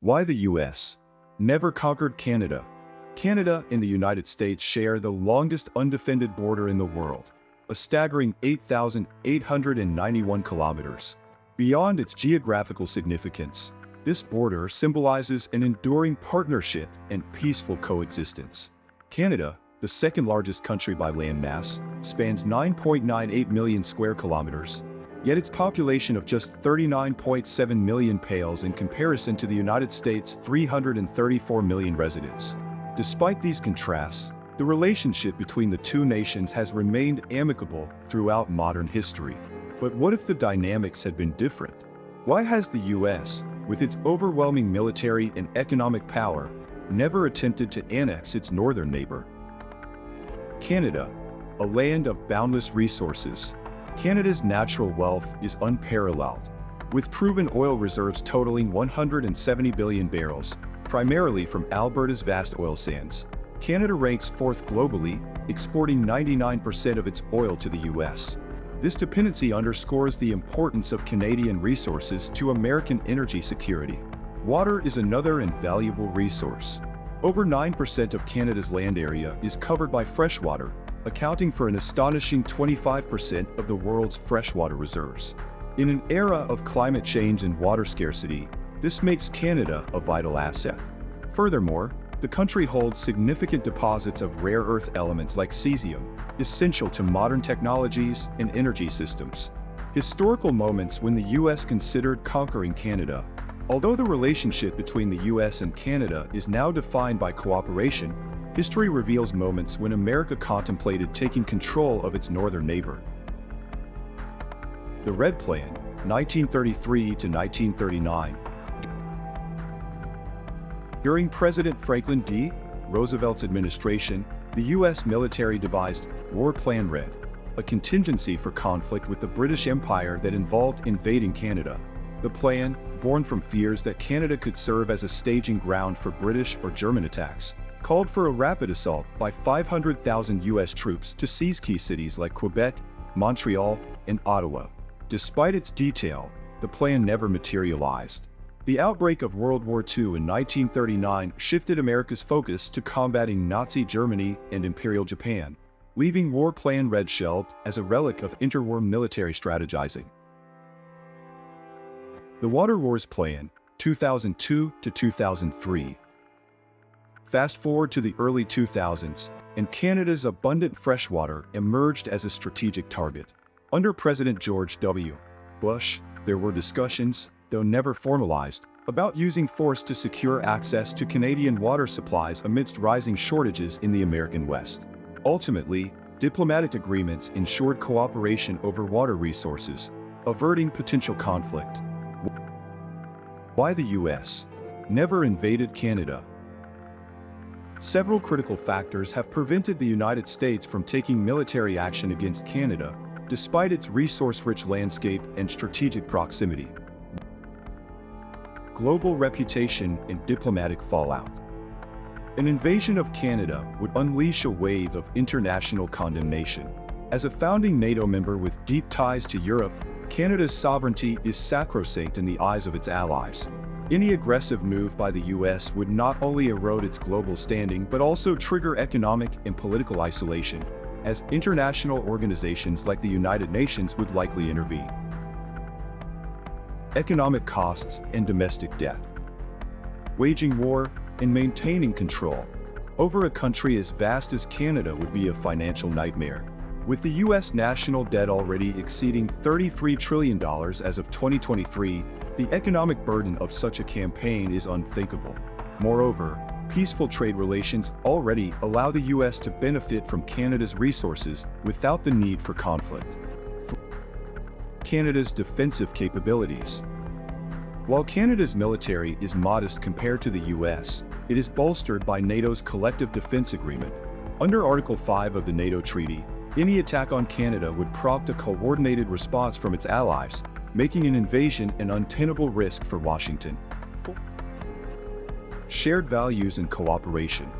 Why the US never conquered Canada? Canada and the United States share the longest undefended border in the world, a staggering 8,891 kilometers. Beyond its geographical significance, this border symbolizes an enduring partnership and peaceful coexistence. Canada, the second largest country by land mass, spans 9.98 million square kilometers, yet its population of just 39.7 million pales in comparison to the United States' 334 million residents. Despite these contrasts, the relationship between the two nations has remained amicable throughout modern history. But what if the dynamics had been different? Why has the US, with its overwhelming military and economic power, never attempted to annex its northern neighbor? Canada, a land of boundless resources. Canada's natural wealth is unparalleled, with proven oil reserves totaling 170 billion barrels, primarily from Alberta's vast oil sands. Canada ranks fourth globally, exporting 99% of its oil to the US. This dependency underscores the importance of Canadian resources to American energy security. Water is another invaluable resource. Over 9% of Canada's land area is covered by freshwater, accounting for an astonishing 25% of the world's freshwater reserves. In an era of climate change and water scarcity, this makes Canada a vital asset. Furthermore, the country holds significant deposits of rare earth elements like cesium, essential to modern technologies and energy systems. Historical moments when the US considered conquering Canada. Although the relationship between the US and Canada is now defined by cooperation, history reveals moments when America contemplated taking control of its northern neighbor. The Red Plan, 1933 to 1939. During President Franklin D. Roosevelt's administration, the U.S. military devised War Plan Red, a contingency for conflict with the British Empire that involved invading Canada. The plan, born from fears that Canada could serve as a staging ground for British or German attacks, called for a rapid assault by 500,000 U.S. troops to seize key cities like Quebec, Montreal, and Ottawa. Despite its detail, the plan never materialized. The outbreak of World War II in 1939 shifted America's focus to combating Nazi Germany and Imperial Japan, leaving War Plan Red shelved as a relic of interwar military strategizing. The Water Wars Plan, 2002 to 2003. Fast forward to the early 2000s, and Canada's abundant freshwater emerged as a strategic target. Under President George W. Bush, there were discussions, though never formalized, about using force to secure access to Canadian water supplies amidst rising shortages in the American West. Ultimately, diplomatic agreements ensured cooperation over water resources, averting potential conflict. Why the US never invaded Canada? Several critical factors have prevented the United States from taking military action against Canada, despite its resource-rich landscape and strategic proximity. Global reputation and diplomatic fallout. An invasion of Canada would unleash a wave of international condemnation. As a founding NATO member with deep ties to Europe, Canada's sovereignty is sacrosanct in the eyes of its allies. Any aggressive move by the US would not only erode its global standing but also trigger economic and political isolation, as international organizations like the United Nations would likely intervene. Economic costs and domestic debt. Waging war and maintaining control over a country as vast as Canada would be a financial nightmare. With the US national debt already exceeding $33 trillion as of 2023, the economic burden of such a campaign is unthinkable. Moreover, peaceful trade relations already allow the US to benefit from Canada's resources without the need for conflict. Canada's defensive capabilities. While Canada's military is modest compared to the US, it is bolstered by NATO's Collective Defense Agreement. Under Article 5 of the NATO Treaty, any attack on Canada would prompt a coordinated response from its allies, making an invasion an untenable risk for Washington. Shared values and cooperation.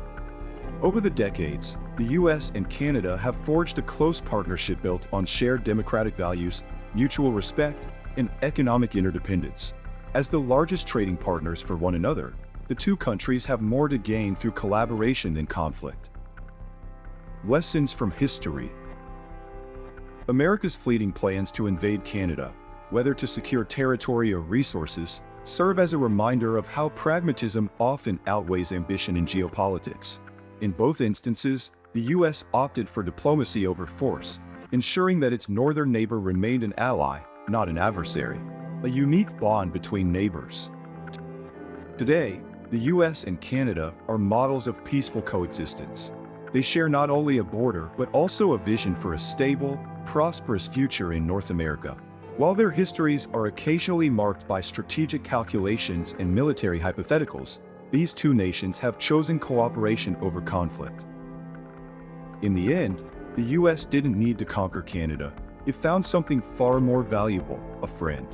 Over the decades, the US and Canada have forged a close partnership built on shared democratic values, mutual respect, and economic interdependence. As the largest trading partners for one another, the two countries have more to gain through collaboration than conflict. Lessons from history. America's fleeting plans to invade Canada, whether to secure territory or resources, serve as a reminder of how pragmatism often outweighs ambition in geopolitics. In both instances, the U.S. opted for diplomacy over force, ensuring that its northern neighbor remained an ally, not an adversary, a unique bond between neighbors. Today, the U.S. and Canada are models of peaceful coexistence. They share not only a border but also a vision for a stable, prosperous future in North America. While their histories are occasionally marked by strategic calculations and military hypotheticals, these two nations have chosen cooperation over conflict. In the end, the U.S. didn't need to conquer Canada. It found something far more valuable: a friend.